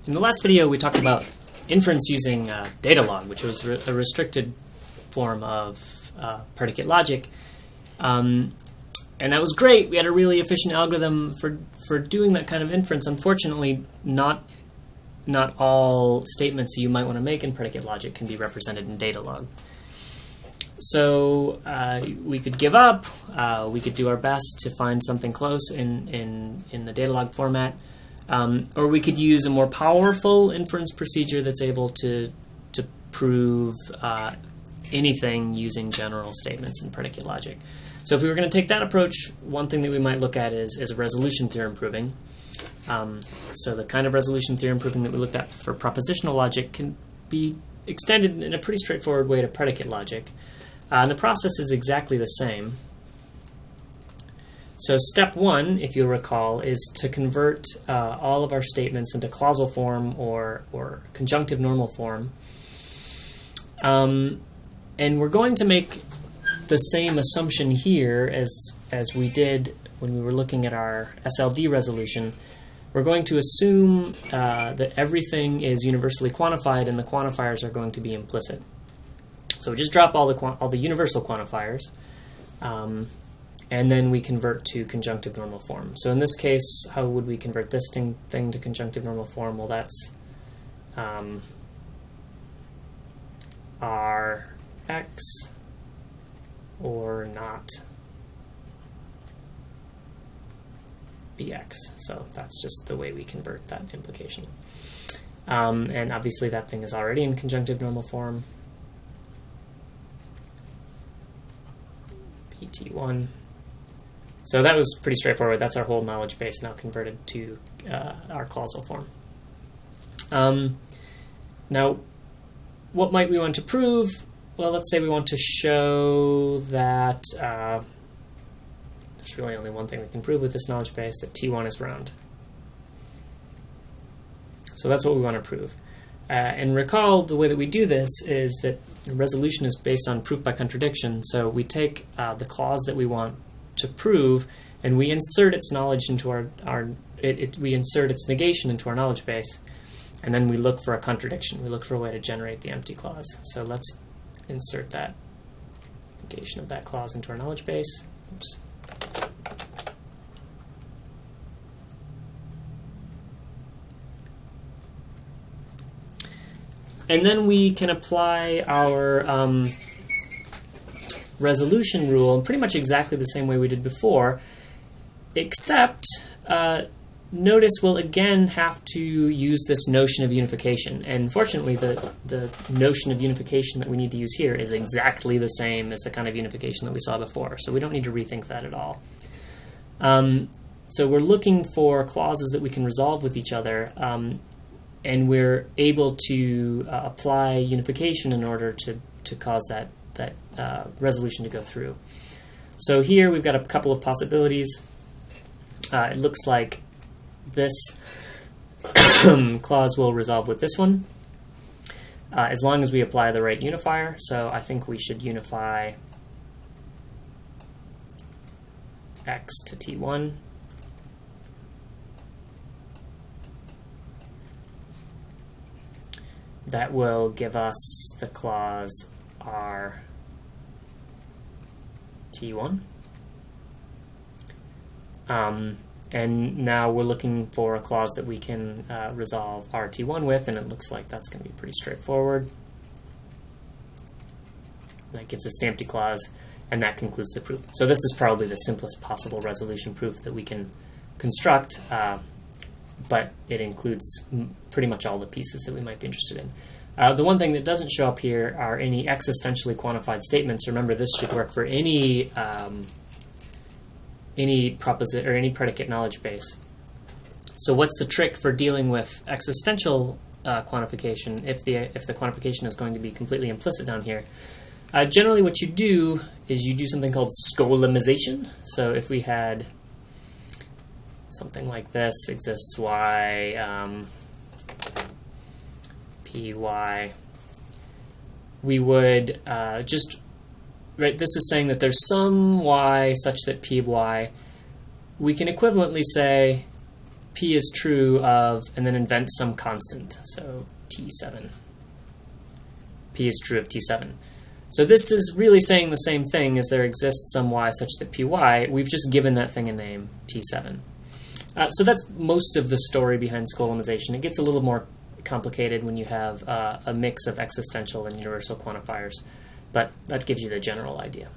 In the last video, we talked about inference using data log, which was a restricted form of predicate logic. And that was great. We had a really efficient algorithm for doing that kind of inference. Unfortunately, not all statements that you might want to make in predicate logic can be represented in data log. So we could give up. We could do our best to find something close in the data log format. Or we could use a more powerful inference procedure that's able to prove anything using general statements in predicate logic. So if we were going to take that approach, one thing that we might look at is resolution theorem proving. So the kind of resolution theorem proving that we looked at for propositional logic can be extended in a pretty straightforward way to predicate logic. And the process is exactly the same. So step one, if you'll recall, is to convert all of our statements into clausal form or conjunctive normal form. And we're going to make the same assumption here as we did when we were looking at our SLD resolution. We're going to assume that everything is universally quantified and the quantifiers are going to be implicit. So we just drop all the universal quantifiers. And then we convert to conjunctive normal form. So in this case, how would we convert this thing to conjunctive normal form? Well, that's Rx or not Bx. So that's just the way we convert that implication. And obviously that thing is already in conjunctive normal form. PT1. So that was pretty straightforward. That's our whole knowledge base now converted to our clausal form. Now, what might we want to prove? Well, let's say we want to show that there's really only one thing we can prove with this knowledge base, that T1 is round. So that's what we want to prove. And recall, the way that we do this is that resolution is based on proof by contradiction. So we take the clause that we want to prove, and we insert its knowledge into we insert its negation into our knowledge base, and then we look for a contradiction. We look for a way to generate the empty clause. So let's insert that negation of that clause into our knowledge base. Oops. And then we can apply our resolution rule in pretty much exactly the same way we did before, except notice we'll again have to use this notion of unification. And fortunately, the notion of unification that we need to use here is exactly the same as the kind of unification that we saw before, so we don't need to rethink that at all. So we're looking for clauses that we can resolve with each other, and we're able to apply unification in order to cause that resolution to go through. So here we've got a couple of possibilities. It looks like this clause will resolve with this one, as long as we apply the right unifier. So I think we should unify x to T1. That will give us the clause R T1. And now we're looking for a clause that we can resolve RT1 with, and it looks like that's going to be pretty straightforward. That gives us the empty clause, and that concludes the proof. So this is probably the simplest possible resolution proof that we can construct, but it includes pretty much all the pieces that we might be interested in. The one thing that doesn't show up here are any existentially quantified statements. Remember, this should work for any proposition or any predicate knowledge base. So what's the trick for dealing with existential quantification if the quantification is going to be completely implicit down here? Generally, what you do is you do something called Skolemization. So if we had something like this, exists y, py, we would right, this is saying that there's some y such that p of y. We can equivalently say P is true of, and then invent some constant, so T7. P is true of T7. So this is really saying the same thing, as there exists some y such that Py. We've just given that thing a name, T7. So that's most of the story behind Skolemization. It gets a little more complicated when you have a mix of existential and universal quantifiers, but that gives you the general idea.